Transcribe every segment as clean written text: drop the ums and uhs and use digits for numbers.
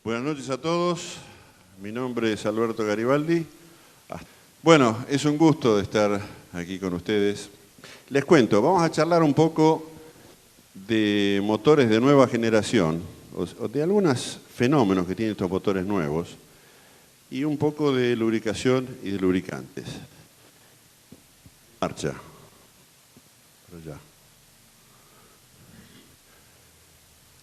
Buenas noches a todos, mi nombre es Alberto Garibaldi. Bueno, es un gusto estar aquí con ustedes. Les cuento, vamos a charlar un poco de motores de nueva generación, o de algunos fenómenos que tienen estos motores nuevos, y un poco de lubricación y de lubricantes. Marcha. Por allá.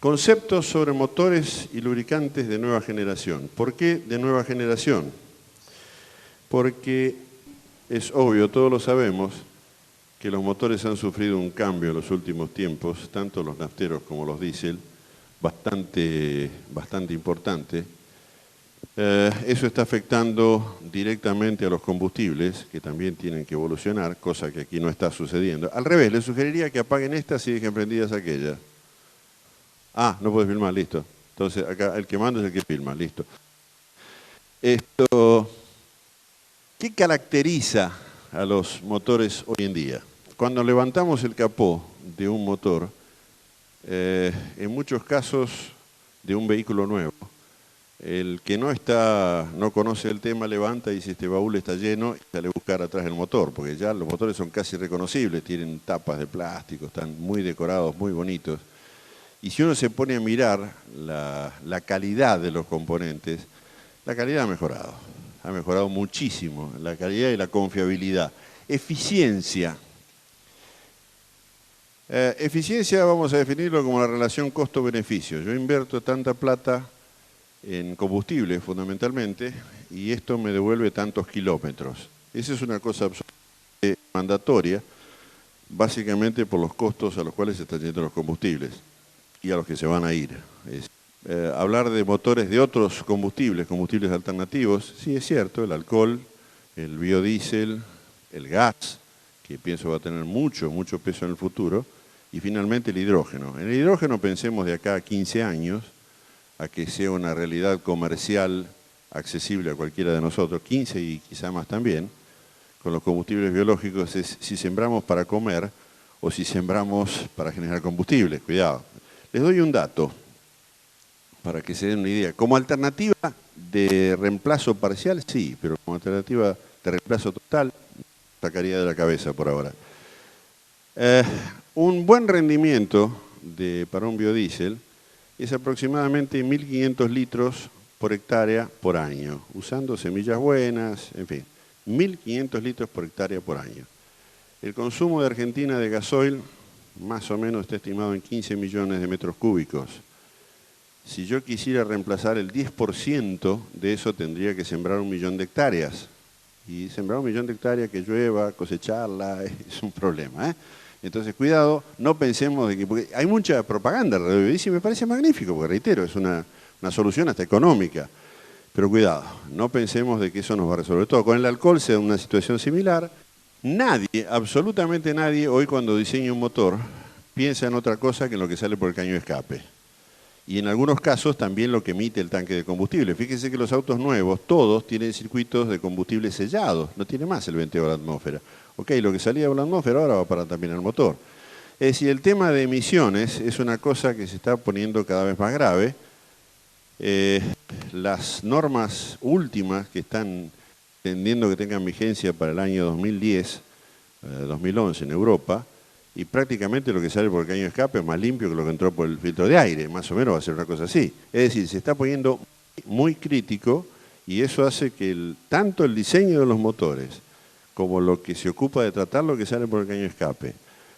Conceptos sobre motores y lubricantes de nueva generación. ¿Por qué de nueva generación? Porque es obvio, todos lo sabemos, que los motores han sufrido un cambio en los últimos tiempos, tanto los nafteros como los diésel, bastante importante. Eso está afectando directamente a los combustibles, que también tienen que evolucionar, cosa que aquí no está sucediendo. Al revés, les sugeriría que apaguen estas y dejen prendidas aquellas. Ah, no puede filmar, listo. Entonces, acá el que manda es el que filma, listo. ¿Qué caracteriza a los motores hoy en día? Cuando levantamos el capó de un motor, en muchos casos de un vehículo nuevo, el que no conoce el tema levanta y dice, este baúl está lleno, y sale a buscar atrás el motor, porque ya los motores son casi reconocibles, tienen tapas de plástico, están muy decorados, muy bonitos. Y si uno se pone a mirar la calidad de los componentes, la calidad ha mejorado muchísimo, la calidad y la confiabilidad. Eficiencia. Eficiencia vamos a definirlo como la relación costo-beneficio. Yo invierto tanta plata en combustible fundamentalmente y esto me devuelve tantos kilómetros. Esa es una cosa absolutamente mandatoria, básicamente por los costos a los cuales se están yendo los combustibles y a los que se van a ir. Hablar de motores de otros combustibles alternativos, sí es cierto, el alcohol, el biodiesel, el gas, que pienso va a tener mucho peso en el futuro, y finalmente el hidrógeno. En el hidrógeno pensemos de acá a 15 años, a que sea una realidad comercial accesible a cualquiera de nosotros, 15 y quizá más también, con los combustibles biológicos, es si sembramos para comer o si sembramos para generar combustible, cuidado. Les doy un dato para que se den una idea. Como alternativa de reemplazo parcial, sí, pero como alternativa de reemplazo total, sacaría de la cabeza por ahora. Un buen rendimiento para un biodiesel es aproximadamente 1.500 litros por hectárea por año, usando semillas buenas, en fin, 1.500 litros por hectárea por año. El consumo de Argentina de gasoil más o menos está estimado en 15 millones de metros cúbicos. Si yo quisiera reemplazar el 10% de eso, tendría que sembrar 1 millón de hectáreas. Y sembrar 1 millón de hectáreas que llueva, cosecharla, es un problema, ¿eh? Entonces, cuidado, no pensemos de que... Porque hay mucha propaganda alrededor de eso y me parece magnífico, porque reitero, es una solución hasta económica. Pero cuidado, no pensemos de que eso nos va a resolver todo. Con el alcohol se da una situación similar. Nadie, absolutamente nadie, hoy cuando diseña un motor, piensa en otra cosa que en lo que sale por el caño de escape. Y en algunos casos también lo que emite el tanque de combustible. Fíjense que los autos nuevos, todos tienen circuitos de combustible sellados, no tiene más el venteo a la atmósfera. Ok, lo que salía de la atmósfera ahora va para también el motor. Es decir, el tema de emisiones es una cosa que se está poniendo cada vez más grave. Las normas últimas que están entendiendo que tengan vigencia para el año 2010, 2011 en Europa, y prácticamente lo que sale por el caño de escape es más limpio que lo que entró por el filtro de aire, más o menos va a ser una cosa así. Es decir, se está poniendo muy crítico y eso hace que tanto el diseño de los motores, como lo que se ocupa de tratar lo que sale por el caño de escape,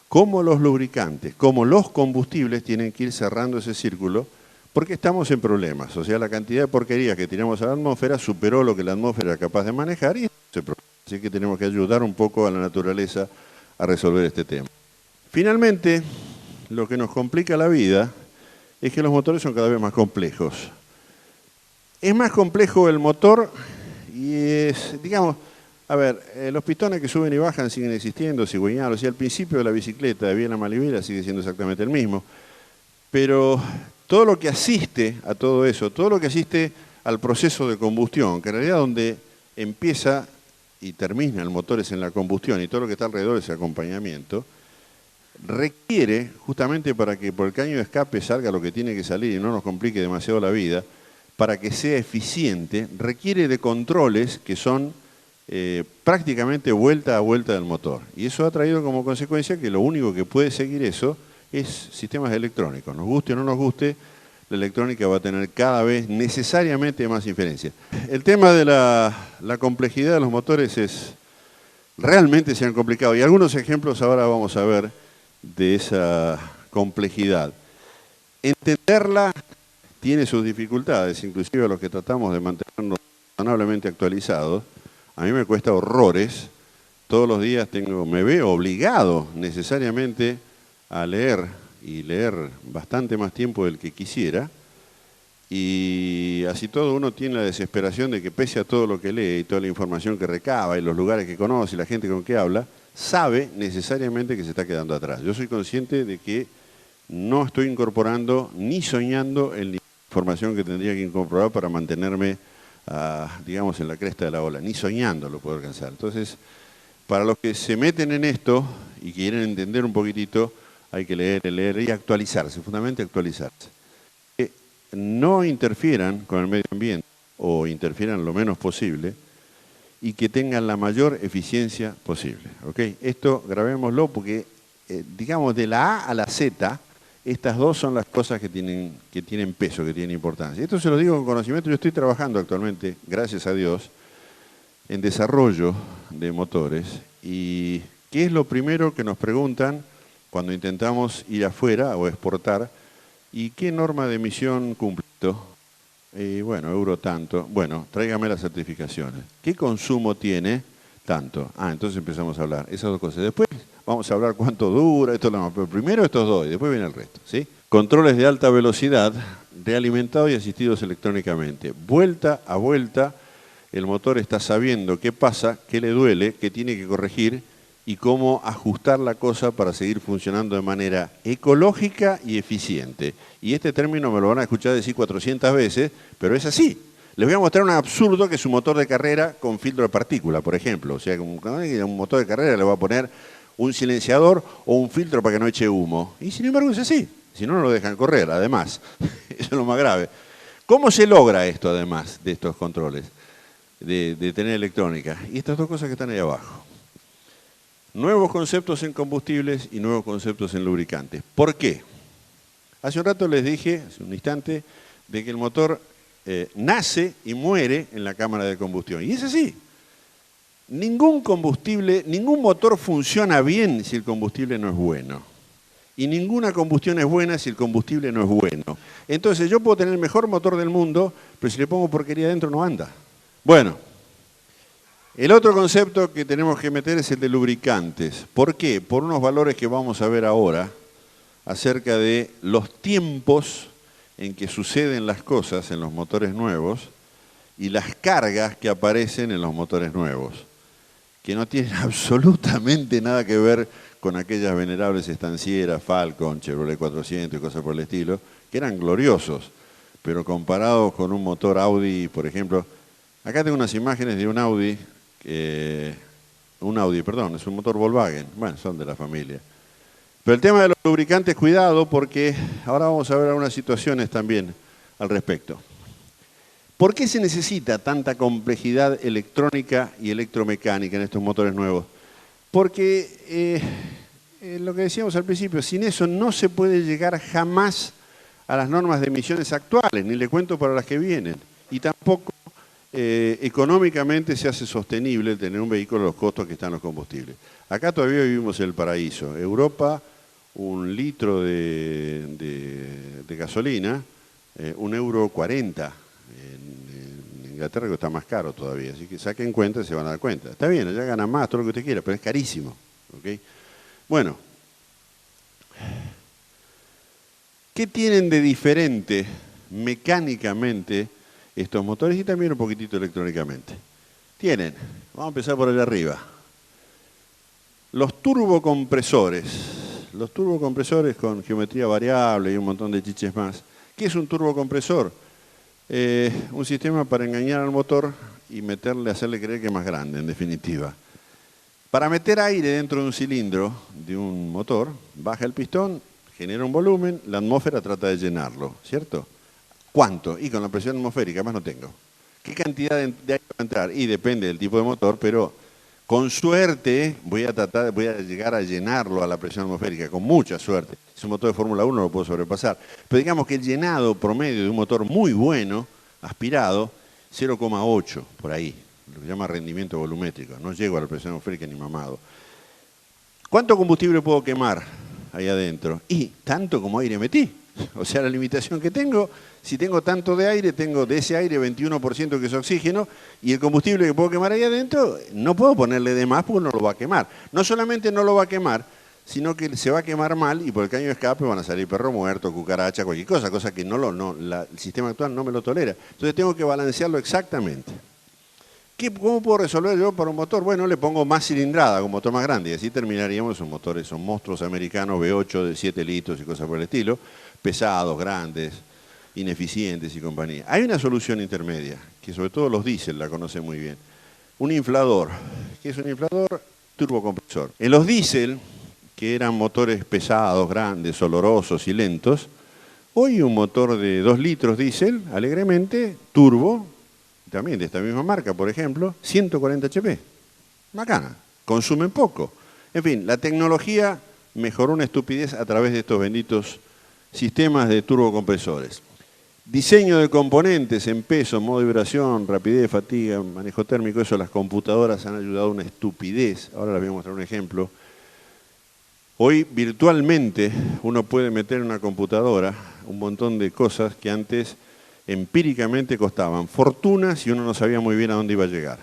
como los lubricantes, como los combustibles tienen que ir cerrando ese círculo porque estamos en problemas. O sea, la cantidad de porquerías que tiramos a la atmósfera superó lo que la atmósfera era capaz de manejar y así que tenemos que ayudar un poco a la naturaleza a resolver este tema. Finalmente, lo que nos complica la vida es que los motores son cada vez más complejos. Es más complejo el motor y es, digamos, los pistones que suben y bajan siguen existiendo, cigüeñalos, y al principio de la bicicleta de Viena Malibela sigue siendo exactamente el mismo. Pero todo lo que asiste a todo eso, todo lo que asiste al proceso de combustión, que en realidad donde empieza y termina el motor es en la combustión y todo lo que está alrededor es el acompañamiento, requiere, justamente para que por el caño de escape salga lo que tiene que salir y no nos complique demasiado la vida, para que sea eficiente, requiere de controles que son prácticamente vuelta a vuelta del motor. Y eso ha traído como consecuencia que lo único que puede seguir eso es sistemas electrónicos. Nos guste o no nos guste, la electrónica va a tener cada vez necesariamente más inferencia. El tema de la complejidad de los motores es realmente se han complicado. Y algunos ejemplos ahora vamos a ver de esa complejidad. Entenderla tiene sus dificultades, inclusive a los que tratamos de mantenernos razonablemente actualizados. A mí me cuesta horrores. Todos los días me veo obligado necesariamente a leer, y leer bastante más tiempo del que quisiera. Y así todo uno tiene la desesperación de que pese a todo lo que lee y toda la información que recaba y los lugares que conoce y la gente con que habla, sabe necesariamente que se está quedando atrás. Yo soy consciente de que no estoy incorporando ni soñando en la información que tendría que incorporar para mantenerme, digamos, en la cresta de la ola. Ni soñando lo puedo alcanzar. Entonces, para los que se meten en esto y quieren entender un poquitito, hay que leer y actualizarse, fundamentalmente actualizarse. Que no interfieran con el medio ambiente o interfieran lo menos posible y que tengan la mayor eficiencia posible. ¿Okay? Esto grabémoslo porque, digamos, de la A a la Z, estas dos son las cosas que tienen peso, que tienen importancia. Esto se lo digo con conocimiento. Yo estoy trabajando actualmente, gracias a Dios, en desarrollo de motores. ¿Y qué es lo primero que nos preguntan cuando intentamos ir afuera o exportar? ¿Y qué norma de emisión cumple esto? Bueno, euro tanto. Bueno, tráigame las certificaciones. ¿Qué consumo tiene? Tanto. Entonces empezamos a hablar. Esas dos cosas. Después vamos a hablar cuánto dura, esto lo más. Pero primero estos dos y después viene el resto. ¿Sí? Controles de alta velocidad, realimentados y asistidos electrónicamente. Vuelta a vuelta, el motor está sabiendo qué pasa, qué le duele, qué tiene que corregir y cómo ajustar la cosa para seguir funcionando de manera ecológica y eficiente. Y este término me lo van a escuchar decir 400 veces, pero es así. Les voy a mostrar un absurdo que es un motor de carrera con filtro de partícula, por ejemplo. O sea, un motor de carrera le va a poner un silenciador o un filtro para que no eche humo. Y sin embargo es así. Si no, no lo dejan correr, además. Eso es lo más grave. ¿Cómo se logra esto, además de estos controles de tener electrónica? Y estas dos cosas que están ahí abajo. Nuevos conceptos en combustibles y nuevos conceptos en lubricantes. ¿Por qué? Hace un rato les dije, hace un instante, de que el motor nace y muere en la cámara de combustión. Y es así. Ningún combustible, ningún motor funciona bien si el combustible no es bueno. Y ninguna combustión es buena si el combustible no es bueno. Entonces yo puedo tener el mejor motor del mundo, pero si le pongo porquería adentro no anda. Bueno, el otro concepto que tenemos que meter es el de lubricantes. ¿Por qué? Por unos valores que vamos a ver ahora acerca de los tiempos en que suceden las cosas en los motores nuevos y las cargas que aparecen en los motores nuevos, que no tienen absolutamente nada que ver con aquellas venerables estancieras, Falcon, Chevrolet 400 y cosas por el estilo, que eran gloriosos, pero comparados con un motor Audi, por ejemplo, acá tengo unas imágenes de un Audi, es un motor Volkswagen, bueno, son de la familia. Pero el tema de los lubricantes, cuidado, porque ahora vamos a ver algunas situaciones también al respecto. ¿Por qué se necesita tanta complejidad electrónica y electromecánica en estos motores nuevos? Porque, lo que decíamos al principio, sin eso no se puede llegar jamás a las normas de emisiones actuales, ni le cuento para las que vienen. Y tampoco económicamente se hace sostenible tener un vehículo a los costos que están los combustibles. Acá todavía vivimos el paraíso. Europa, un litro de gasolina, €1,40. En Inglaterra está más caro todavía, así que saquen cuenta y se van a dar cuenta. Está bien, allá gana más, todo lo que usted quiera, pero es carísimo. ¿Okay? Bueno, ¿qué tienen de diferente mecánicamente estos motores y también un poquitito electrónicamente? Vamos a empezar por allá arriba, los turbocompresores. Los turbocompresores con geometría variable y un montón de chiches más. ¿Qué es un turbocompresor? Un sistema para engañar al motor y hacerle creer que es más grande, en definitiva. Para meter aire dentro de un cilindro de un motor, baja el pistón, genera un volumen, la atmósfera trata de llenarlo, ¿cierto? ¿Cuánto? Y con la presión atmosférica, más no tengo. ¿Qué cantidad de aire va a entrar? Y depende del tipo de motor, pero con suerte voy a llegar a llenarlo a la presión atmosférica, con mucha suerte. Si es un motor de Fórmula 1 lo puedo sobrepasar. Pero digamos que el llenado promedio de un motor muy bueno, aspirado, 0,8 por ahí, lo que se llama rendimiento volumétrico. No llego a la presión atmosférica ni mamado. ¿Cuánto combustible puedo quemar ahí adentro? Y tanto como aire metí. O sea, la limitación que tengo, si tengo tanto de aire, tengo de ese aire 21% que es oxígeno, y el combustible que puedo quemar ahí adentro, no puedo ponerle de más porque no lo va a quemar. No solamente no lo va a quemar, sino que se va a quemar mal y por el caño de escape van a salir perro muerto, cucaracha, cualquier cosa que el sistema actual no me lo tolera. Entonces tengo que balancearlo exactamente. ¿Cómo puedo resolver yo para un motor? Bueno, le pongo más cilindrada, un motor más grande, y así terminaríamos. Esos motores son monstruos americanos, V8 de 7 litros y cosas por el estilo, pesados, grandes, ineficientes y compañía. Hay una solución intermedia, que sobre todo los diésel la conocen muy bien. Un inflador. ¿Qué es un inflador? Turbocompresor. En los diésel, que eran motores pesados, grandes, olorosos y lentos, hoy un motor de 2 litros diésel, alegremente, turbo, también de esta misma marca, por ejemplo, 140 HP. Bacana, consumen poco. En fin, la tecnología mejoró una estupidez a través de estos benditos sistemas de turbocompresores. Diseño de componentes en peso, modo de vibración, rapidez, fatiga, manejo térmico, eso las computadoras han ayudado a una estupidez. Ahora les voy a mostrar un ejemplo. Hoy virtualmente uno puede meter en una computadora un montón de cosas que antes empíricamente costaban fortunas y uno no sabía muy bien a dónde iba a llegar.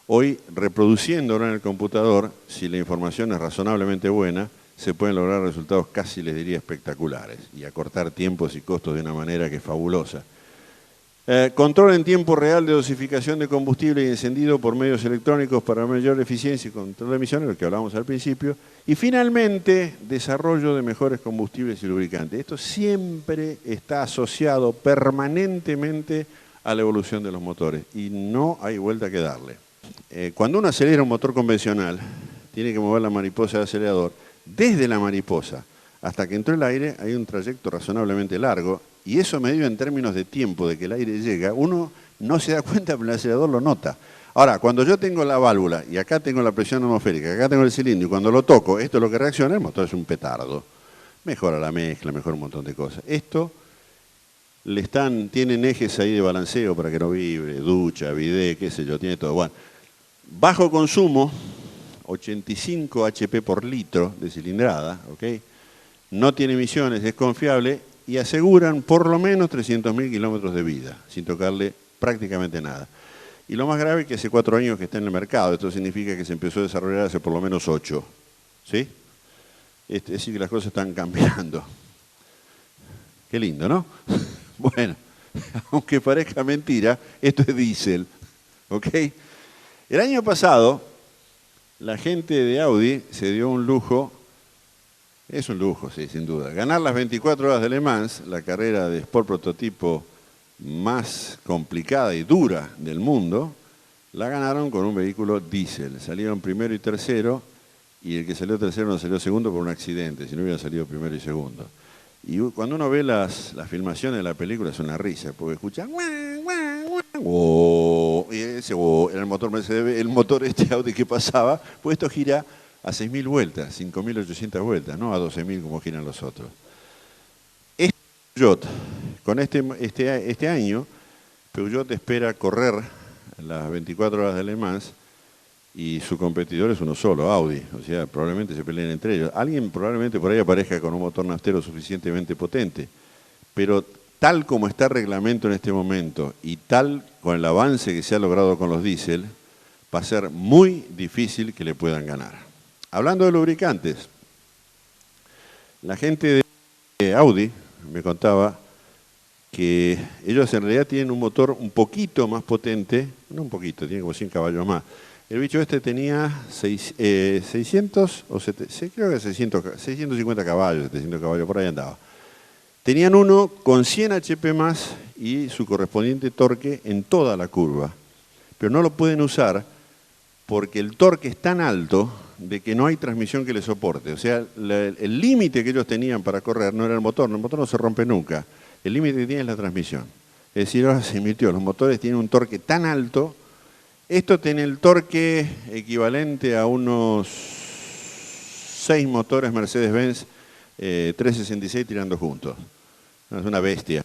Hoy, reproduciéndolo en el computador, si la información es razonablemente buena, se pueden lograr resultados casi, les diría, espectaculares y acortar tiempos y costos de una manera que es fabulosa. Control en tiempo real de dosificación de combustible y encendido por medios electrónicos para mayor eficiencia y control de emisiones, lo que hablábamos al principio. Y finalmente, desarrollo de mejores combustibles y lubricantes. Esto siempre está asociado permanentemente a la evolución de los motores y no hay vuelta que darle. Cuando uno acelera un motor convencional, tiene que mover la mariposa del acelerador. Desde la mariposa hasta que entró el aire hay un trayecto razonablemente largo y eso medido en términos de tiempo de que el aire llega, uno no se da cuenta, pero el acelerador lo nota. Ahora, cuando yo tengo la válvula y acá tengo la presión atmosférica, acá tengo el cilindro y cuando lo toco, esto es lo que reacciona, el motor es un petardo. Mejora la mezcla, mejora un montón de cosas. Esto tienen ejes ahí de balanceo para que no vibre, ducha, bidet, qué sé yo, tiene todo. Bueno, bajo consumo, 85 HP por litro de cilindrada, ¿ok? No tiene emisiones, es confiable y aseguran por lo menos 300.000 kilómetros de vida, sin tocarle prácticamente nada. Y lo más grave es que hace 4 años que está en el mercado, esto significa que se empezó a desarrollar hace por lo menos 8, ¿sí? Es decir, que las cosas están cambiando. Qué lindo, ¿no? Bueno, aunque parezca mentira, esto es diésel, ¿ok? El año pasado, la gente de Audi se dio un lujo. Es un lujo, sí, sin duda. Ganar las 24 horas de Le Mans, la carrera de sport prototipo más complicada y dura del mundo, la ganaron con un vehículo diésel. Salieron primero y tercero, y el que salió tercero no salió segundo por un accidente, si no hubiera salido primero y segundo. Y cuando uno ve las filmaciones de la película es una risa, porque escuchan y ese era el motor Mercedes, el motor Audi que pasaba, pues esto gira a 6.000 vueltas, 5.800 vueltas, no a 12.000 como giran los otros. Este Peugeot, con este año, Peugeot espera correr las 24 horas de Le Mans y su competidor es uno solo, Audi. O sea, probablemente se peleen entre ellos. Alguien probablemente por ahí aparezca con un motor naftero suficientemente potente, pero tal como está el reglamento en este momento y tal con el avance que se ha logrado con los diésel, va a ser muy difícil que le puedan ganar. Hablando de lubricantes, la gente de Audi me contaba que ellos en realidad tienen un motor un poquito más potente, no un poquito, tiene como 100 caballos más. El bicho este tenía 600, o creo que 650 caballos, 700 caballos, por ahí andaba. Tenían uno con 100 HP más y su correspondiente torque en toda la curva, pero no lo pueden usar porque el torque es tan alto de que no hay transmisión que le soporte. O sea, el límite que ellos tenían para correr no era el motor no se rompe nunca. El límite que tiene es la transmisión. Es decir, ahora se invirtió. Los motores tienen un torque tan alto. Esto tiene el torque equivalente a unos 6 motores Mercedes-Benz 366 tirando juntos. Es una bestia,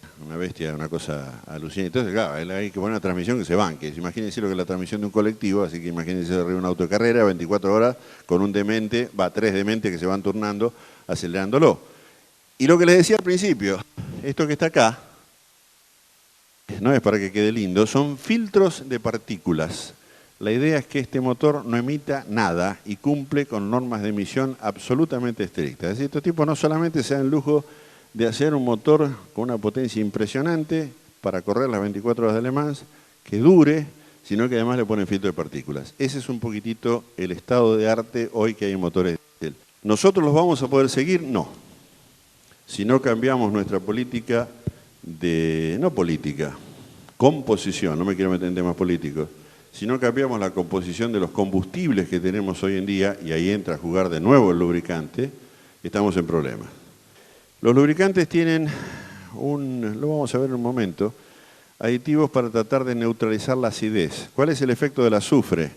una cosa alucinante. Entonces, claro, hay que poner una transmisión que se banque. Imagínense lo que es la transmisión de un colectivo, así que imagínense arriba un auto de carrera, 24 horas, con un demente, 3 dementes que se van turnando, acelerándolo. Y lo que les decía al principio, esto que está acá, no es para que quede lindo, son filtros de partículas. La idea es que este motor no emita nada y cumple con normas de emisión absolutamente estrictas. Es decir, estos tipos no solamente se dan el lujo de hacer un motor con una potencia impresionante para correr las 24 horas de Le Mans, que dure, sino que además le ponen filtro de partículas. Ese es un poquitito el estado de arte hoy que hay en motores diésel. ¿Nosotros los vamos a poder seguir? No. Si no cambiamos nuestra política composición, no me quiero meter en temas políticos, si no cambiamos la composición de los combustibles que tenemos hoy en día, y ahí entra a jugar de nuevo el lubricante, estamos en problemas. Los lubricantes tienen lo vamos a ver en un momento, aditivos para tratar de neutralizar la acidez. ¿Cuál es el efecto del azufre?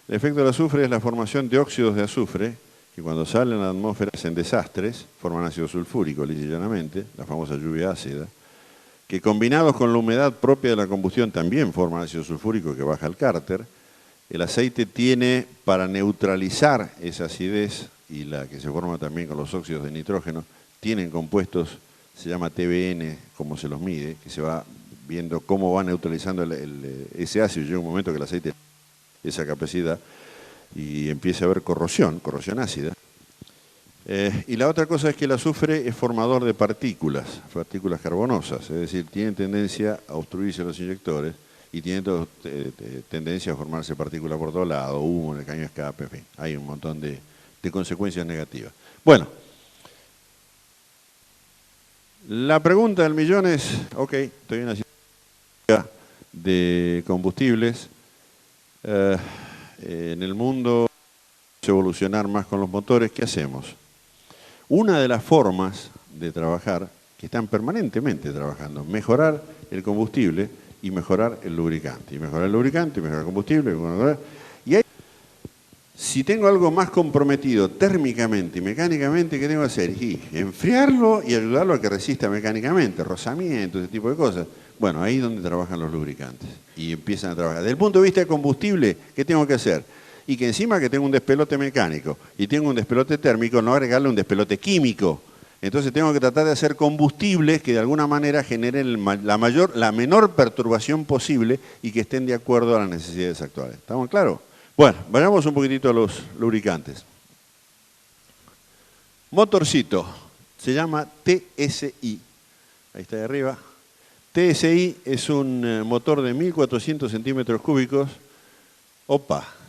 El efecto del azufre es la formación de óxidos de azufre, que cuando salen a la atmósfera hacen desastres, forman ácido sulfúrico, lisa y llanamente, la famosa lluvia ácida, que combinados con la humedad propia de la combustión también forman ácido sulfúrico que baja el cárter. El aceite tiene, para neutralizar esa acidez y la que se forma también con los óxidos de nitrógeno, tienen compuestos, se llama TBN, como se los mide, que se va viendo cómo va neutralizando ese ácido. Llega un momento que el aceite tiene esa capacidad y empieza a haber corrosión ácida. Y la otra cosa es que el azufre es formador de partículas carbonosas, es decir, tienen tendencia a obstruirse los inyectores y tienen tendencia a formarse partículas por todos lados, humo en el caño de escape, en fin, hay un montón de consecuencias negativas. Bueno, la pregunta del millón es, ok, estoy en una situación de combustibles, en el mundo evolucionar más con los motores, ¿qué hacemos? Una de las formas de trabajar, que están permanentemente trabajando, mejorar el combustible y mejorar el lubricante. Y mejorar el lubricante, y mejorar el combustible. Y ahí, si tengo algo más comprometido térmicamente y mecánicamente, ¿qué tengo que hacer? Y enfriarlo y ayudarlo a que resista mecánicamente, rozamiento, ese tipo de cosas. Bueno, ahí es donde trabajan los lubricantes y empiezan a trabajar. Desde el punto de vista de combustible, ¿qué tengo que hacer? Y que encima que tengo un despelote mecánico y tengo un despelote térmico, no agregarle un despelote químico. Entonces tengo que tratar de hacer combustibles que de alguna manera generen la menor perturbación posible y que estén de acuerdo a las necesidades actuales. ¿Estamos claros? Bueno, vayamos un poquitito a los lubricantes. Motorcito, se llama TSI. Ahí está de arriba. TSI es un motor de 1400 centímetros cúbicos.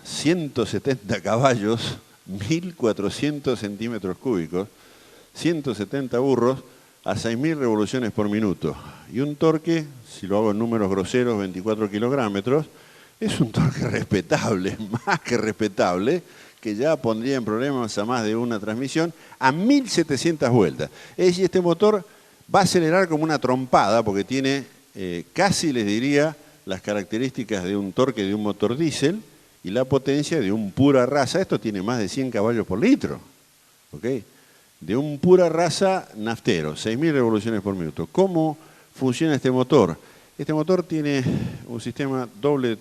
170 caballos, 1400 centímetros cúbicos, 170 burros a 6.000 revoluciones por minuto. Y un torque, si lo hago en números groseros, 24 kilográmetros, es un torque respetable, más que respetable, que ya pondría en problemas a más de una transmisión a 1.700 vueltas. Es decir, este motor va a acelerar como una trompada porque tiene casi, les diría, las características de un torque de un motor diésel y la potencia de un pura raza. Esto tiene más de 100 caballos por litro, ¿ok? De un pura raza naftero, 6.000 revoluciones por minuto. ¿Cómo funciona este motor? Este motor tiene un sistema doble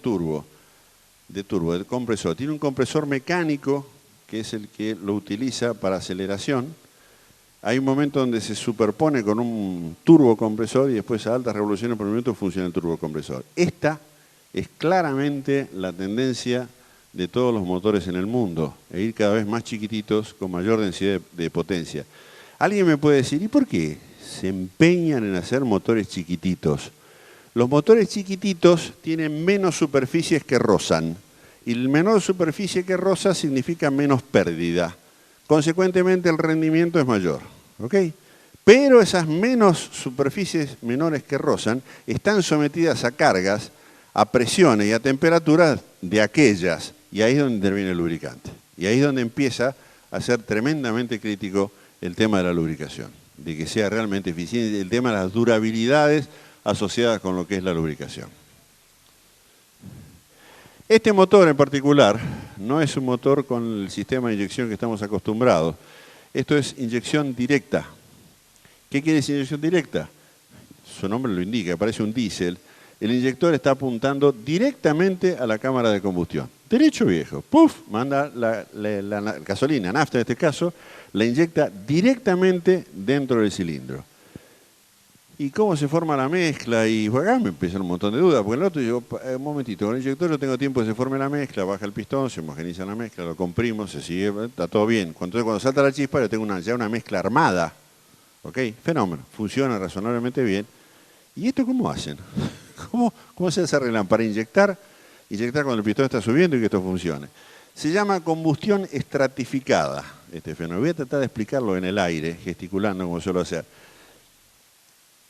de compresor. Tiene un compresor mecánico, que es el que lo utiliza para aceleración. Hay un momento donde se superpone con un turbocompresor y después a altas revoluciones por minuto funciona el turbocompresor. Esta es claramente la tendencia de todos los motores en el mundo, e ir cada vez más chiquititos con mayor densidad de potencia. Alguien me puede decir, ¿y por qué se empeñan en hacer motores chiquititos? Los motores chiquititos tienen menos superficies que rozan, y el menor superficie que roza significa menos pérdida. Consecuentemente el rendimiento es mayor, ¿ok? Pero esas superficies menores que rozan están sometidas a cargas, a presiones y a temperaturas de aquellas. Y ahí es donde interviene el lubricante. Y ahí es donde empieza a ser tremendamente crítico el tema de la lubricación, de que sea realmente eficiente, el tema de las durabilidades asociadas con lo que es la lubricación. Este motor en particular no es un motor con el sistema de inyección que estamos acostumbrados. Esto es inyección directa. ¿Qué quiere decir inyección directa? Su nombre lo indica, parece un diésel. El inyector está apuntando directamente a la cámara de combustión. Derecho viejo, ¡puf! Manda la gasolina, nafta en este caso, la inyecta directamente dentro del cilindro. ¿Y cómo se forma la mezcla? Y acá me empiezan un montón de dudas, porque el otro digo, un momentito, con el inyector yo tengo tiempo de que se forme la mezcla, baja el pistón, se homogeniza la mezcla, lo comprimo, se sigue, está todo bien. Cuando salta la chispa, yo tengo ya una mezcla armada. ¿Ok? Fenómeno, funciona razonablemente bien. ¿Y esto cómo hacen? ¿Cómo se arreglan para inyectar cuando el pistón está subiendo y que esto funcione? Se llama combustión estratificada, este fenómeno. Voy a tratar de explicarlo en el aire, gesticulando como suelo hacer.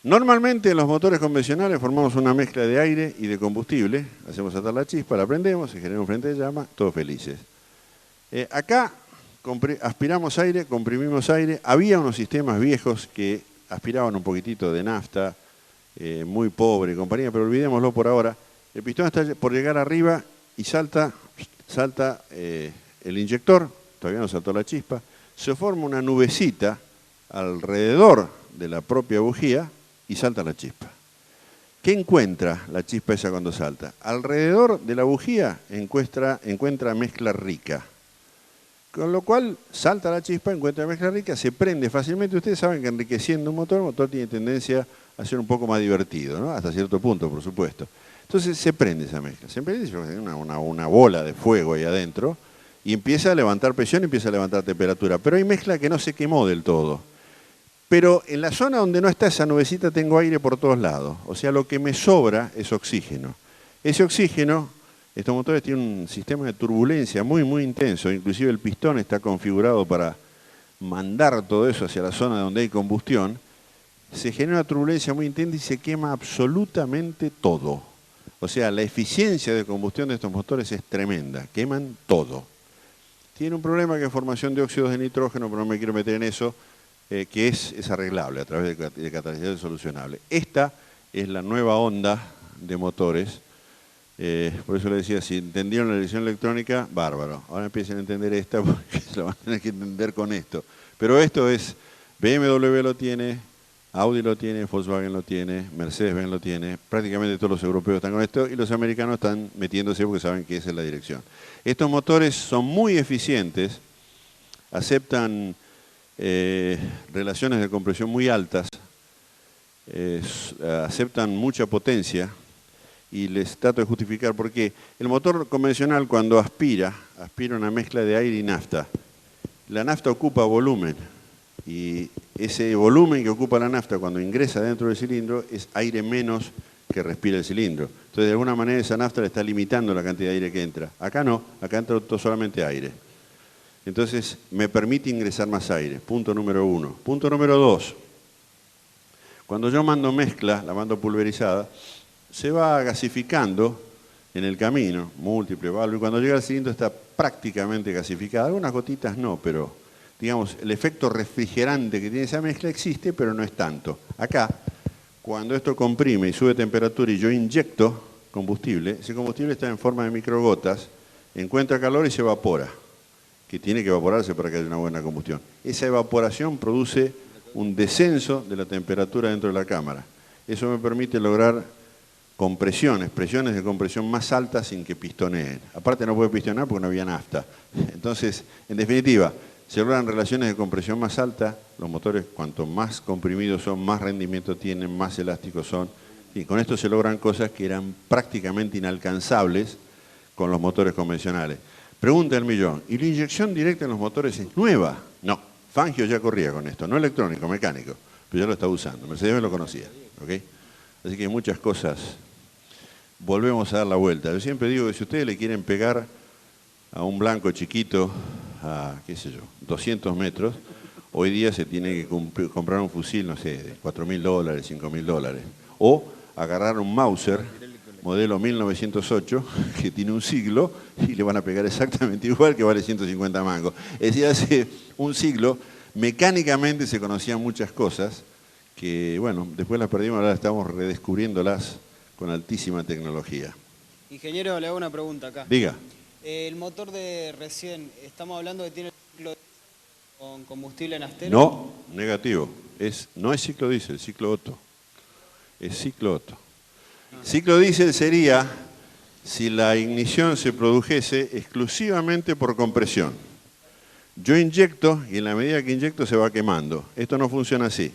Normalmente en los motores convencionales formamos una mezcla de aire y de combustible, hacemos saltar la chispa, la prendemos, se genera un frente de llama, todos felices. Acá aspiramos aire, comprimimos aire. Había unos sistemas viejos que aspiraban un poquitito de nafta, muy pobre compañía, pero olvidémoslo por ahora. El pistón está por llegar arriba y salta el inyector, todavía no saltó la chispa, se forma una nubecita alrededor de la propia bujía y salta la chispa. ¿Qué encuentra la chispa esa cuando salta? Alrededor de la bujía encuentra mezcla rica. Con lo cual salta la chispa, encuentra mezcla rica, se prende fácilmente. Ustedes saben que enriqueciendo un motor, el motor tiene tendencia a ser un poco más divertido, ¿no? Hasta cierto punto, por supuesto. Entonces se prende esa mezcla. Se prende una bola de fuego ahí adentro y empieza a levantar presión, empieza a levantar temperatura. Pero hay mezcla que no se quemó del todo. Pero en la zona donde no está esa nubecita tengo aire por todos lados. O sea, lo que me sobra es oxígeno. Ese oxígeno, estos motores tienen un sistema de turbulencia muy, muy intenso. Inclusive el pistón está configurado para mandar todo eso hacia la zona donde hay combustión. Se genera una turbulencia muy intensa y se quema absolutamente todo. O sea, la eficiencia de combustión de estos motores es tremenda. Queman todo. Tiene un problema que es formación de óxidos de nitrógeno, pero no me quiero meter en eso. Que es arreglable a través de catalizadores solucionables. Esta es la nueva onda de motores. Por eso le decía, si entendieron la dirección electrónica, bárbaro. Ahora empiecen a entender esta porque se lo van a tener que entender con esto. Pero esto es, BMW lo tiene, Audi lo tiene, Volkswagen lo tiene, Mercedes-Benz lo tiene. Prácticamente todos los europeos están con esto y los americanos están metiéndose porque saben que esa es la dirección. Estos motores son muy eficientes, aceptan relaciones de compresión muy altas, aceptan mucha potencia y les trato de justificar por qué. El motor convencional cuando aspira una mezcla de aire y nafta. La nafta ocupa volumen y ese volumen que ocupa la nafta cuando ingresa dentro del cilindro es aire menos que respira el cilindro. Entonces de alguna manera esa nafta le está limitando la cantidad de aire que entra. Acá no, acá entra solamente aire. Entonces, me permite ingresar más aire. Punto número 1. Punto número 2. Cuando yo mando mezcla, la mando pulverizada, se va gasificando en el camino, múltiple válvulas, y cuando llega al cilindro está prácticamente gasificada. Algunas gotitas no, pero digamos, el efecto refrigerante que tiene esa mezcla existe, pero no es tanto. Acá, cuando esto comprime y sube temperatura y yo inyecto combustible, ese combustible está en forma de microgotas, encuentra calor y se evapora, que tiene que evaporarse para que haya una buena combustión. Esa evaporación produce un descenso de la temperatura dentro de la cámara. Eso me permite lograr presiones de compresión más altas sin que pistoneen. Aparte no puede pistonear porque no había nafta. Entonces, en definitiva, se logran relaciones de compresión más altas. Los motores, cuanto más comprimidos son, más rendimiento tienen, más elásticos son. Y con esto se logran cosas que eran prácticamente inalcanzables con los motores convencionales. Pregunta del millón, ¿y la inyección directa en los motores es nueva? No, Fangio ya corría con esto, no electrónico, mecánico, pero ya lo estaba usando, Mercedes lo conocía, ¿ok? Así que hay muchas cosas, volvemos a dar la vuelta. Yo siempre digo que si ustedes le quieren pegar a un blanco chiquito a, qué sé yo, 200 metros, hoy día se tiene que comprar un fusil, no sé, de $4.000, $5.000, o agarrar un Mauser, modelo 1908, que tiene un siglo, y le van a pegar exactamente igual, que vale 150 mangos. Es decir, hace un siglo, mecánicamente se conocían muchas cosas que, bueno, después las perdimos, ahora estamos redescubriéndolas con altísima tecnología. Ingeniero, le hago una pregunta acá. Diga. El motor de recién, ¿estamos hablando que tiene el ciclo con combustible naftaleno? No, negativo. No es ciclo diésel, es ciclo Otto. Es ciclo Otto. Ciclo diésel sería si la ignición se produjese exclusivamente por compresión. Yo inyecto y en la medida que inyecto se va quemando. Esto no funciona así.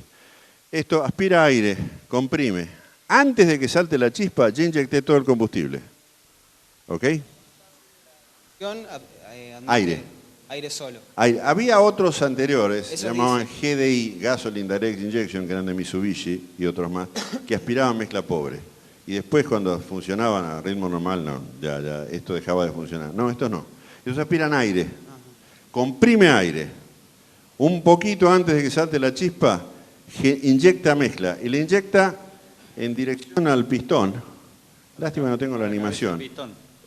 Esto aspira aire, comprime. Antes de que salte la chispa, ya inyecté todo el combustible. ¿Ok? Aire. Aire solo. Aire. Había otros anteriores, Eso se llamaban GDI, Gasoline Direct Injection, que eran de Mitsubishi y otros más, que aspiraban mezcla pobre. Y después cuando funcionaban a ritmo normal, no, ya esto dejaba de funcionar. No, estos no. Ellos aspiran aire. Comprime aire. Un poquito antes de que salte la chispa, inyecta mezcla. Y le inyecta en dirección al pistón. Lástima que no tengo la animación.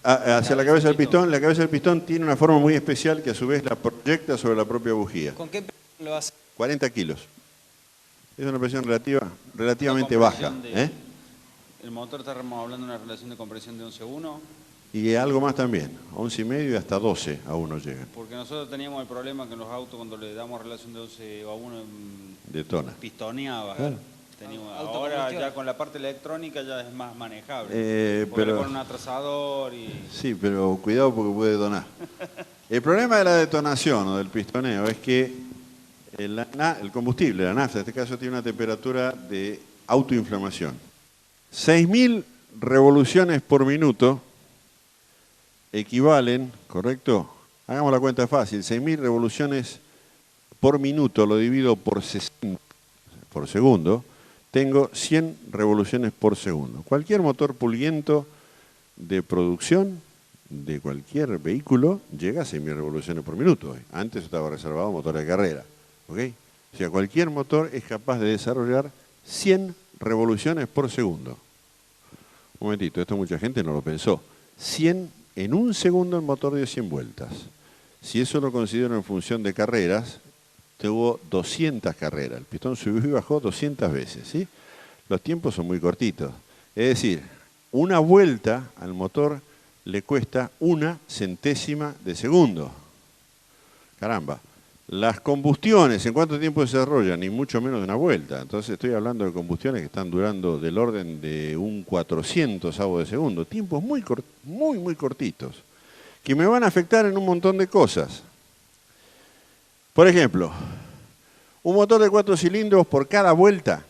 Hacia la cabeza del pistón. La cabeza del pistón tiene una forma muy especial que a su vez la proyecta sobre la propia bujía. ¿Con qué presión lo hace? 40 kilos. Es una presión relativamente baja. El motor, estamos hablando de una relación de compresión de 11:1. Y algo más también, 11,5 y hasta 12 a 1 llegan. Porque nosotros teníamos el problema que en los autos cuando le damos relación de 11 a 1 detona. Pistoneaba. Claro. Ahora ya con la parte electrónica ya es más manejable. Pero le ponen un atrasador y... Sí, pero cuidado porque puede detonar. El problema de la detonación o del pistoneo es que el combustible, la nafta, en este caso tiene una temperatura de autoinflamación. 6.000 revoluciones por minuto equivalen, ¿correcto? Hagamos la cuenta fácil, 6.000 revoluciones por minuto lo divido por 60 por segundo, tengo 100 revoluciones por segundo. Cualquier motor pulguiento de producción de cualquier vehículo llega a 6.000 revoluciones por minuto. Antes estaba reservado a motores de carrera. ¿Ok? O sea, cualquier motor es capaz de desarrollar 100 revoluciones por segundo. Un momentito, esto mucha gente no lo pensó. 100 en un segundo el motor dio 100 vueltas. Si eso lo considero en función de carreras, tuvo 200 carreras. El pistón subió y bajó 200 veces. ¿Sí? Los tiempos son muy cortitos. Es decir, una vuelta al motor le cuesta 1/100ª de segundo. Caramba. Las combustiones, ¿en cuánto tiempo se desarrollan? Ni mucho menos de una vuelta. Entonces estoy hablando de combustiones que están durando del orden de un 400avo de segundo. Tiempos muy cortitos, que me van a afectar en un montón de cosas. Por ejemplo, un motor de 4 cilindros por cada vuelta,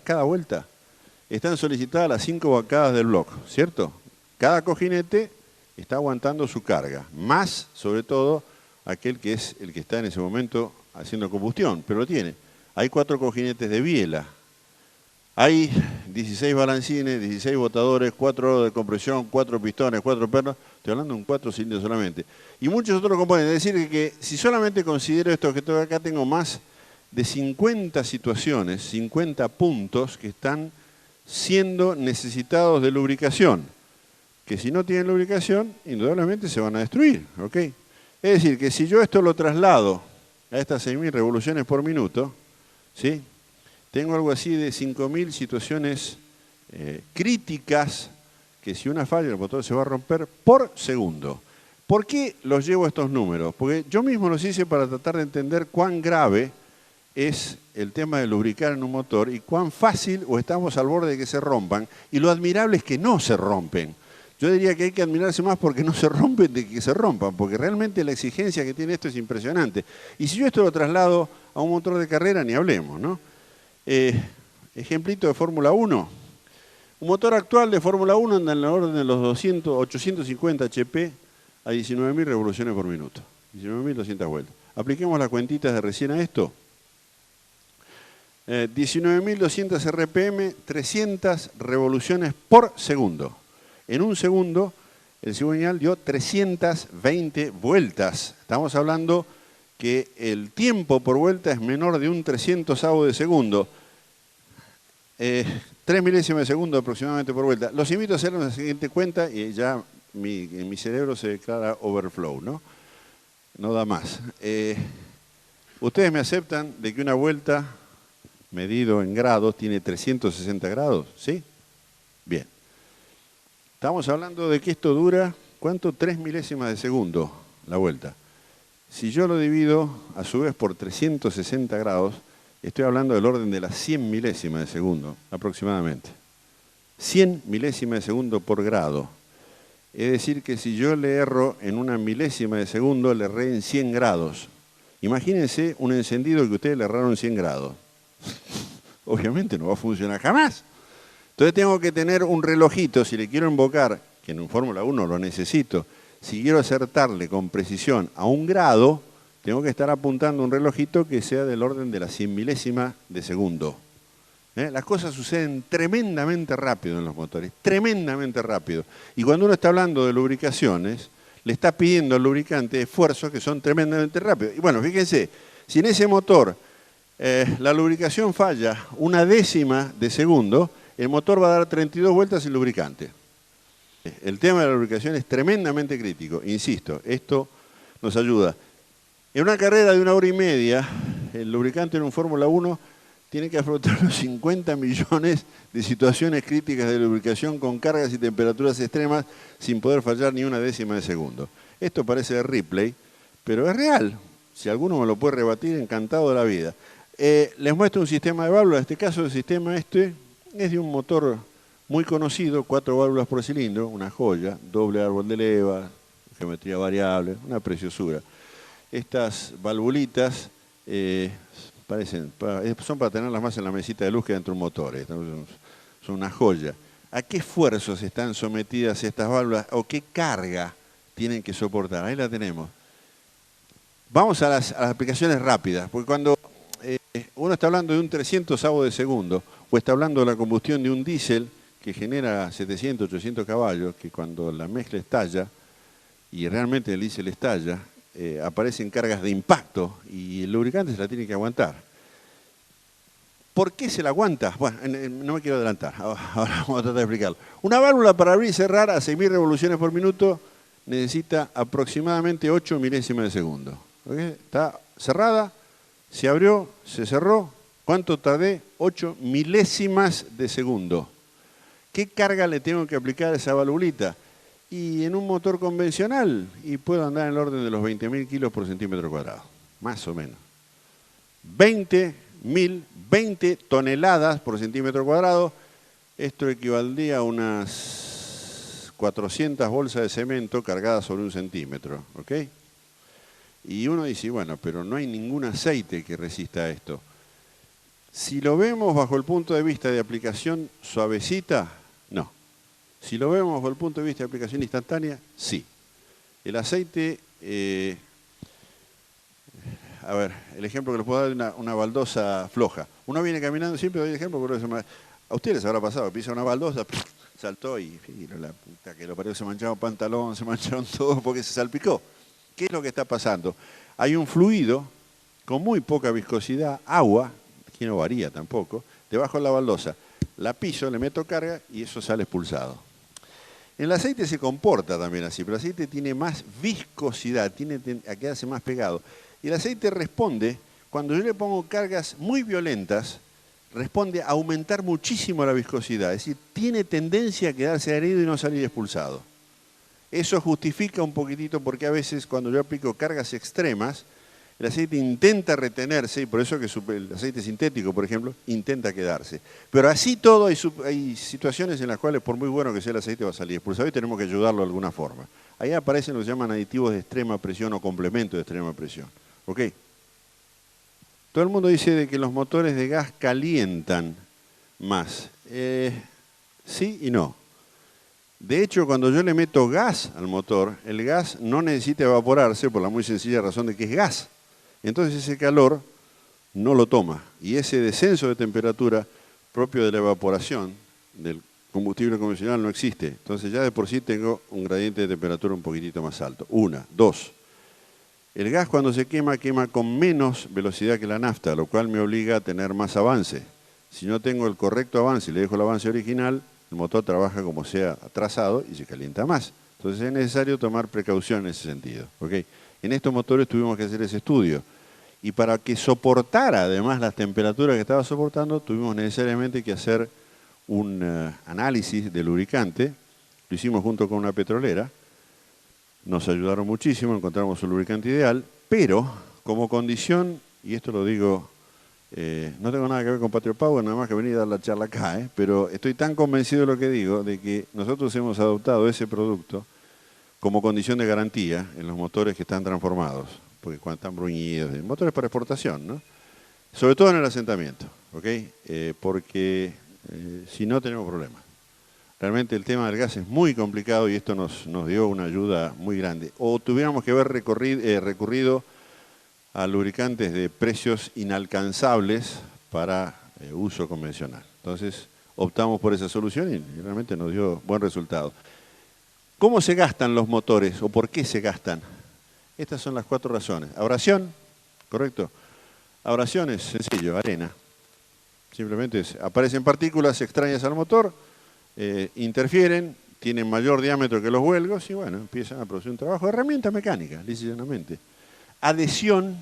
están solicitadas las 5 bancadas del bloque, ¿cierto? Cada cojinete está aguantando su carga, más sobre todo aquel que es el que está en ese momento haciendo combustión, pero lo tiene. Hay 4 cojinetes de biela, hay 16 balancines, 16 botadores, 4 horas de compresión, 4 pistones, 4 pernos, estoy hablando de un 4 cilindros solamente. Y muchos otros componentes, es decir, que si solamente considero esto que tengo acá, tengo más de 50 situaciones, 50 puntos que están siendo necesitados de lubricación, que si no tienen lubricación, indudablemente se van a destruir, ¿ok? Es decir, que si yo esto lo traslado a estas 6.000 revoluciones por minuto, ¿sí? Tengo algo así de 5.000 situaciones críticas que si una falla el motor se va a romper por segundo. ¿Por qué los llevo a estos números? Porque yo mismo los hice para tratar de entender cuán grave es el tema de lubricar en un motor y cuán fácil o estamos al borde de que se rompan. Y lo admirable es que no se rompen. Yo diría que hay que admirarse más porque no se rompen de que se rompan, porque realmente la exigencia que tiene esto es impresionante. Y si yo esto lo traslado a un motor de carrera, ni hablemos, ¿no? Ejemplito de Fórmula 1. Un motor actual de Fórmula 1 anda en la orden de los 850 HP a 19.000 revoluciones por minuto. 19.200 vueltas. Apliquemos las cuentitas de recién a esto. 19.200 RPM, 300 revoluciones por segundo. En un segundo, el cigüeñal dio 320 vueltas. Estamos hablando que el tiempo por vuelta es menor de un 300avo de segundo. 3 milésimas de segundo aproximadamente por vuelta. Los invito a hacer la siguiente cuenta y ya en mi cerebro se declara overflow, ¿no? No da más. Ustedes me aceptan de que una vuelta medido en grados, tiene 360 grados, ¿sí? Bien. Estamos hablando de que esto dura, ¿cuánto? 3 milésimas de segundo la vuelta. Si yo lo divido a su vez por 360 grados, estoy hablando del orden de las 100 milésimas de segundo, aproximadamente. 100 milésimas de segundo por grado. Es decir, que si yo le erro en una milésima de segundo, le erré en 100 grados. Imagínense un encendido que ustedes le erraron 100 grados. Obviamente no va a funcionar jamás. Entonces tengo que tener un relojito, si le quiero invocar, que en un Fórmula 1 lo necesito, si quiero acertarle con precisión a un grado, tengo que estar apuntando un relojito que sea del orden de la 100 milésima de segundo. Las cosas suceden tremendamente rápido en los motores, tremendamente rápido. Y cuando uno está hablando de lubricaciones, le está pidiendo al lubricante esfuerzos que son tremendamente rápidos. Y bueno, fíjense, si en ese motor la lubricación falla una décima de segundo, el motor va a dar 32 vueltas sin lubricante. El tema de la lubricación es tremendamente crítico. Insisto, esto nos ayuda. En una carrera de 1 hora y media, el lubricante en un Fórmula 1 tiene que afrontar los 50 millones de situaciones críticas de lubricación con cargas y temperaturas extremas sin poder fallar ni una décima de segundo. Esto parece de Ripley, pero es real. Si alguno me lo puede rebatir, encantado de la vida. Les muestro un sistema de válvulas. En este caso, el sistema es de un motor muy conocido, 4 válvulas por cilindro, una joya, doble árbol de levas, geometría variable, una preciosura. Estas valvulitas son para tenerlas más en la mesita de luz que dentro de un motor. Son una joya. ¿A qué esfuerzos están sometidas estas válvulas o qué carga tienen que soportar? Ahí la tenemos. Vamos a las aplicaciones rápidas, porque cuando uno está hablando de un 300avo de segundo o está hablando de la combustión de un diésel que genera 700, 800 caballos, que cuando la mezcla estalla, y realmente el diésel estalla, aparecen cargas de impacto y el lubricante se la tiene que aguantar. ¿Por qué se la aguanta? Bueno, no me quiero adelantar, ahora vamos a tratar de explicarlo. Una válvula para abrir y cerrar a 6.000 revoluciones por minuto necesita aproximadamente 8 milésimas de segundo. ¿Okay? Está cerrada, se abrió, se cerró. ¿Cuánto tardé? 8 milésimas de segundo. ¿Qué carga le tengo que aplicar a esa valvulita? Y en un motor convencional, y puedo andar en el orden de los 20.000 kilos por centímetro cuadrado, más o menos. 20 toneladas por centímetro cuadrado, esto equivaldría a unas 400 bolsas de cemento cargadas sobre un centímetro, ¿ok? Y uno dice, bueno, pero no hay ningún aceite que resista esto. Si lo vemos bajo el punto de vista de aplicación suavecita, no. Si lo vemos bajo el punto de vista de aplicación instantánea, sí. El aceite, a ver, el ejemplo que les puedo dar es una baldosa floja. Uno viene caminando, siempre doy el ejemplo, pero a ustedes les habrá pasado, pisa una baldosa, saltó y la puta que lo parió, se manchaba un pantalón, se mancharon todo porque se salpicó. ¿Qué es lo que está pasando? Hay un fluido con muy poca viscosidad, agua, que no varía tampoco, debajo de la baldosa. La piso, le meto carga y eso sale expulsado. El aceite se comporta también así, pero el aceite tiene más viscosidad, tiene a quedarse más pegado. Y el aceite responde, cuando yo le pongo cargas muy violentas, responde a aumentar muchísimo la viscosidad. Es decir, tiene tendencia a quedarse adherido y no salir expulsado. Eso justifica un poquitito porque a veces cuando yo aplico cargas extremas, el aceite intenta retenerse, y por eso que el aceite sintético, por ejemplo, intenta quedarse. Pero así todo hay situaciones en las cuales, por muy bueno que sea el aceite, va a salir expulsado y tenemos que ayudarlo de alguna forma. Ahí aparecen lo que se llaman aditivos de extrema presión o complementos de extrema presión. ¿Ok? Todo el mundo dice de que los motores de gas calientan más. Sí y no. De hecho, cuando yo le meto gas al motor, el gas no necesita evaporarse por la muy sencilla razón de que es gas. Entonces ese calor no lo toma. Y ese descenso de temperatura propio de la evaporación del combustible convencional no existe. Entonces ya de por sí tengo un gradiente de temperatura un poquitito más alto. Una. Dos. El gas cuando se quema, quema con menos velocidad que la nafta, lo cual me obliga a tener más avance. Si no tengo el correcto avance y le dejo el avance original, el motor trabaja como sea atrasado y se calienta más. Entonces es necesario tomar precaución en ese sentido. ¿Okay? En estos motores tuvimos que hacer ese estudio. Y para que soportara además las temperaturas que estaba soportando, tuvimos necesariamente que hacer un análisis del lubricante. Lo hicimos junto con una petrolera. Nos ayudaron muchísimo, encontramos un lubricante ideal, pero como condición, y esto lo digo, no tengo nada que ver con Patrio Power, nada más que venir a dar la charla acá, pero estoy tan convencido de lo que digo, de que nosotros hemos adoptado ese producto como condición de garantía en los motores que están transformados, porque cuando están bruñidos, motores para exportación, ¿no? Sobre todo en el asentamiento, ¿ok? Porque si no tenemos problemas. Realmente el tema del gas es muy complicado y esto nos dio una ayuda muy grande. O tuviéramos que haber recurrido a lubricantes de precios inalcanzables para uso convencional. Entonces optamos por esa solución y realmente nos dio buen resultado. ¿Cómo se gastan los motores o por qué se gastan? Estas son las 4 razones. Abrasión, ¿correcto? Abrasión es sencillo, arena. Simplemente aparecen partículas extrañas al motor, interfieren, tienen mayor diámetro que los huelgos y bueno, empiezan a producir un trabajo de herramienta mecánica, lisa y llanamente. Adhesión.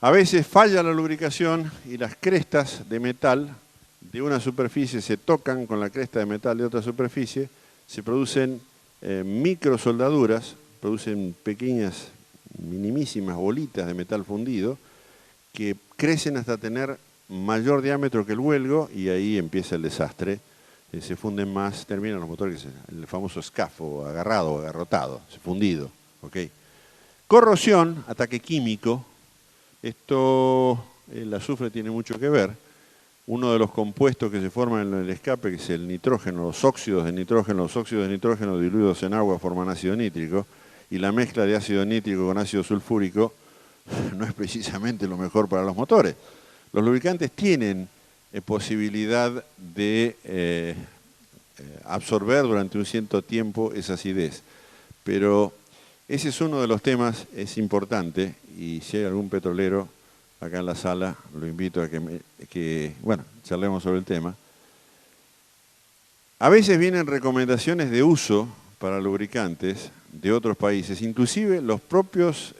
A veces falla la lubricación y las crestas de metal de una superficie se tocan con la cresta de metal de otra superficie, se producen microsoldaduras, producen pequeñas, minimísimas bolitas de metal fundido que crecen hasta tener mayor diámetro que el huelgo y ahí empieza el desastre. Se funden más, terminan los motores, el famoso escafo, agarrado o agarrotado, fundido. ¿Okay? Corrosión, ataque químico. Esto, el azufre tiene mucho que ver. Uno de los compuestos que se forman en el escape, que es el nitrógeno, los óxidos de nitrógeno diluidos en agua forman ácido nítrico, y la mezcla de ácido nítrico con ácido sulfúrico no es precisamente lo mejor para los motores. Los lubricantes tienen posibilidad de absorber durante un cierto tiempo esa acidez, pero ese es uno de los temas, es importante, y si hay algún petrolero acá en la sala, lo invito a que charlemos sobre el tema. A veces vienen recomendaciones de uso para lubricantes de otros países, inclusive los propios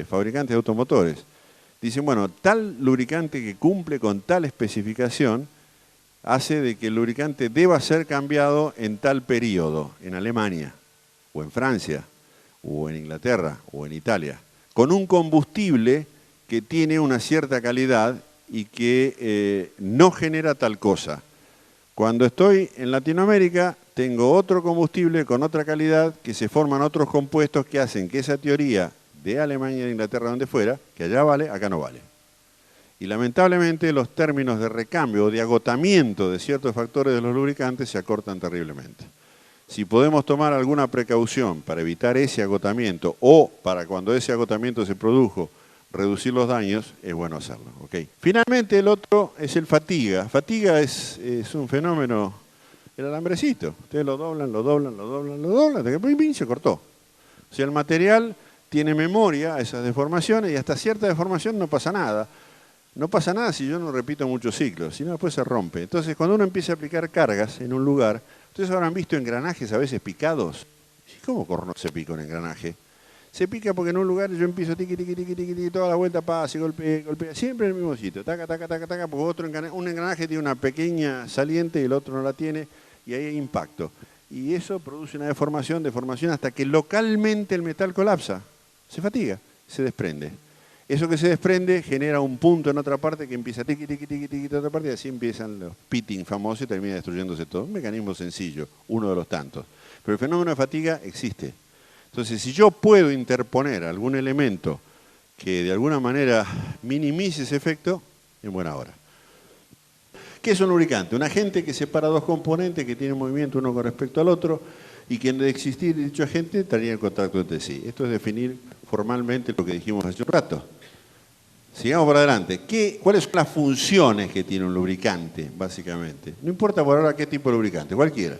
fabricantes de automotores. Dicen, bueno, tal lubricante que cumple con tal especificación hace de que el lubricante deba ser cambiado en tal periodo, en Alemania, o en Francia, o en Inglaterra, o en Italia, con un combustible que tiene una cierta calidad y que no genera tal cosa. Cuando estoy en Latinoamérica, tengo otro combustible con otra calidad, que se forman otros compuestos que hacen que esa teoría de Alemania, de Inglaterra, donde fuera, que allá vale, acá no vale. Y lamentablemente los términos de recambio o de agotamiento de ciertos factores de los lubricantes se acortan terriblemente. Si podemos tomar alguna precaución para evitar ese agotamiento o para cuando ese agotamiento se produjo, reducir los daños, es bueno hacerlo. ¿Okay? Finalmente el otro es el fatiga. Fatiga es un fenómeno, el alambrecito. Ustedes lo doblan, hasta que ¡pim, pim! Se cortó. O sea, el material tiene memoria a esas deformaciones y hasta cierta deformación no pasa nada. No pasa nada si yo no repito muchos ciclos, sino después se rompe. Entonces, cuando uno empieza a aplicar cargas en un lugar, ustedes habrán visto engranajes a veces picados. ¿Cómo corno se pica un engranaje? Se pica porque en un lugar yo empiezo tiqui, toda la vuelta pasa y golpea, siempre en el mismo sitio, taca, porque un engranaje tiene una pequeña saliente y el otro no la tiene, y ahí hay impacto. Y eso produce una deformación hasta que localmente el metal colapsa, se fatiga, se desprende. Eso que se desprende genera un punto en otra parte que empieza tiqui, en otra parte, y así empiezan los pitting famosos y termina destruyéndose todo. Un mecanismo sencillo, uno de los tantos. Pero el fenómeno de fatiga existe. Entonces, si yo puedo interponer algún elemento que de alguna manera minimice ese efecto, en buena hora. ¿Qué es un lubricante? Un agente que separa dos componentes que tienen movimiento uno con respecto al otro y que de existir dicho agente estaría en contacto entre sí. Esto es definir formalmente lo que dijimos hace un rato. Sigamos por adelante. ¿Cuáles son las funciones que tiene un lubricante, básicamente? No importa por ahora qué tipo de lubricante, cualquiera.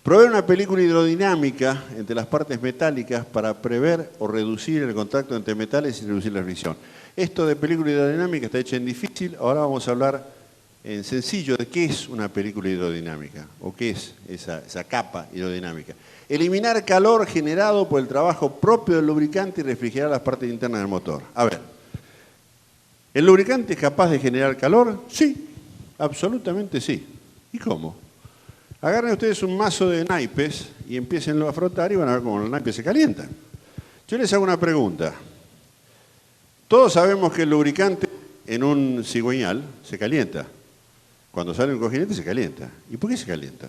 Proveer una película hidrodinámica entre las partes metálicas para prever o reducir el contacto entre metales y reducir la fricción. Esto de película hidrodinámica está hecho en difícil. Ahora vamos a hablar en sencillo de qué es una película hidrodinámica o qué es esa capa hidrodinámica. Eliminar calor generado por el trabajo propio del lubricante y refrigerar las partes internas del motor. A ver, ¿El lubricante es capaz de generar calor? Sí, absolutamente sí. ¿Y cómo? Agarren ustedes un mazo de naipes y empiecenlo a frotar y van a ver cómo los naipes se calientan. Yo les hago una pregunta. Todos sabemos que el lubricante en un cigüeñal se calienta. Cuando sale un cojinete se calienta. ¿Y por qué se calienta?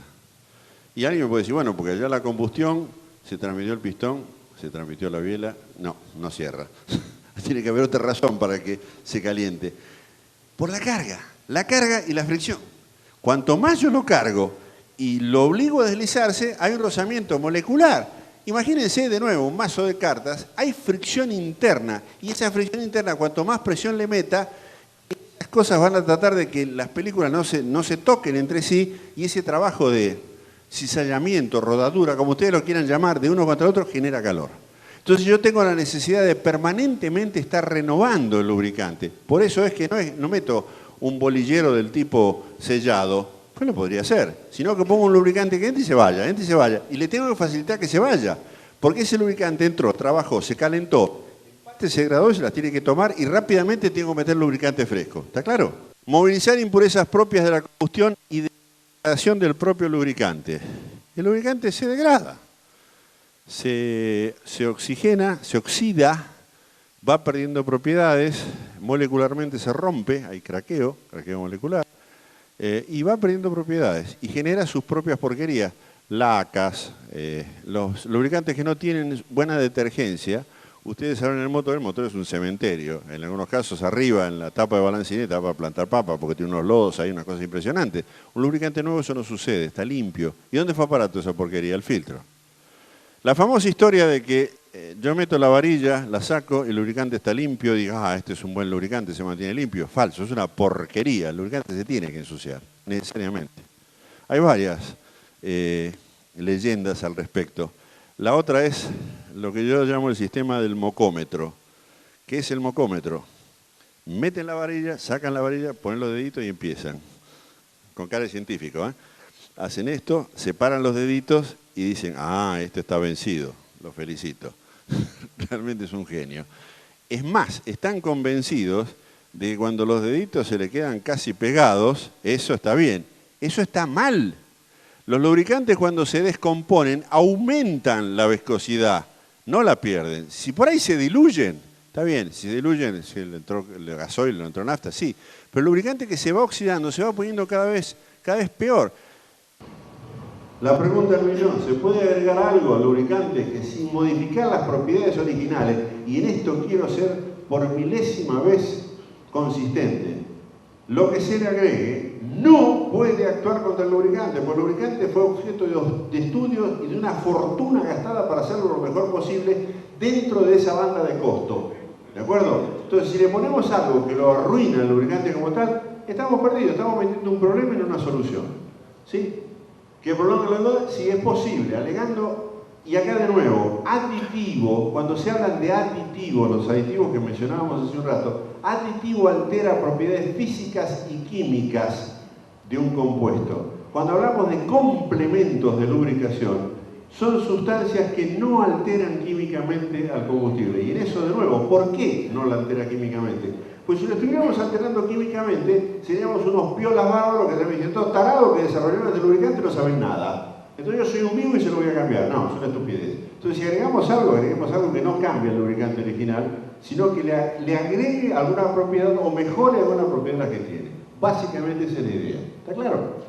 Y alguien me puede decir, bueno, porque ya la combustión se transmitió el pistón, se transmitió la biela. No, no cierra. Tiene que haber otra razón para que se caliente. Por la carga y la fricción. Cuanto más yo lo cargo y lo obligo a deslizarse, hay un rozamiento molecular. Imagínense de nuevo un mazo de cartas, hay fricción interna y esa fricción interna, cuanto más presión le meta, esas cosas van a tratar de que las películas no se toquen entre sí y ese trabajo de cizallamiento, rodadura, como ustedes lo quieran llamar, de uno contra otro, genera calor. Entonces yo tengo la necesidad de permanentemente estar renovando el lubricante. Por eso es que no meto un bolillero del tipo sellado, pues lo podría hacer, sino que pongo un lubricante que entre y se vaya, y le tengo que facilitar que se vaya, porque ese lubricante entró, trabajó, se calentó, se degradó y se las tiene que tomar y rápidamente tengo que meter lubricante fresco. ¿Está claro? Movilizar impurezas propias de la combustión y de la degradación del propio lubricante. El lubricante se degrada. Se oxigena, se oxida, va perdiendo propiedades, molecularmente se rompe, hay craqueo molecular, y va perdiendo propiedades y genera sus propias porquerías, lacas, los lubricantes que no tienen buena detergencia. Ustedes saben el motor es un cementerio, en algunos casos arriba en la tapa de balancineta para plantar papa porque tiene unos lodos, hay una cosa impresionante. Un lubricante nuevo eso no sucede, está limpio. ¿Y dónde fue a parar toda esa porquería? El filtro. La famosa historia de que yo meto la varilla, la saco, el lubricante está limpio, digo, este es un buen lubricante, se mantiene limpio. Falso, es una porquería. El lubricante se tiene que ensuciar, necesariamente. Hay varias leyendas al respecto. La otra es lo que yo llamo el sistema del mocómetro. ¿Qué es el mocómetro? Meten la varilla, sacan la varilla, ponen los deditos y empiezan. Con cara de científico, ¿eh? Hacen esto, separan los deditos y dicen, este está vencido, lo felicito. Realmente es un genio. Es más, están convencidos de que cuando los deditos se le quedan casi pegados, eso está bien. Eso está mal. Los lubricantes cuando se descomponen aumentan la viscosidad, no la pierden. Si por ahí se diluyen, está bien, si diluyen, si le entró el gasoil, le entró nafta, sí. Pero el lubricante que se va oxidando, se va poniendo cada vez peor. La pregunta del millón, ¿se puede agregar algo al lubricante que sin modificar las propiedades originales? Y en esto quiero ser por milésima vez consistente. Lo que se le agregue no puede actuar contra el lubricante, porque el lubricante fue objeto de estudios y de una fortuna gastada para hacerlo lo mejor posible dentro de esa banda de costo. ¿De acuerdo? Entonces, si le ponemos algo que lo arruina el lubricante como tal, estamos perdidos, estamos metiendo un problema en una solución. ¿Sí? Que prolonga si es posible, alegando, y acá de nuevo, aditivo, cuando se hablan de aditivos, los aditivos que mencionábamos hace un rato, aditivo altera propiedades físicas y químicas de un compuesto. Cuando hablamos de complementos de lubricación, son sustancias que no alteran químicamente al combustible. Y en eso de nuevo, ¿por qué no la altera químicamente? Pues si lo estuviéramos alterando químicamente, seríamos unos piolas bárbaros que también dicen todos tarados que desarrollaron este lubricante y no saben nada. Entonces yo soy un vivo y se lo voy a cambiar. No, es una estupidez. Entonces si agregamos algo que no cambie el lubricante original, sino que le agregue alguna propiedad o mejore alguna propiedad que tiene. Básicamente esa es la idea. ¿Está claro?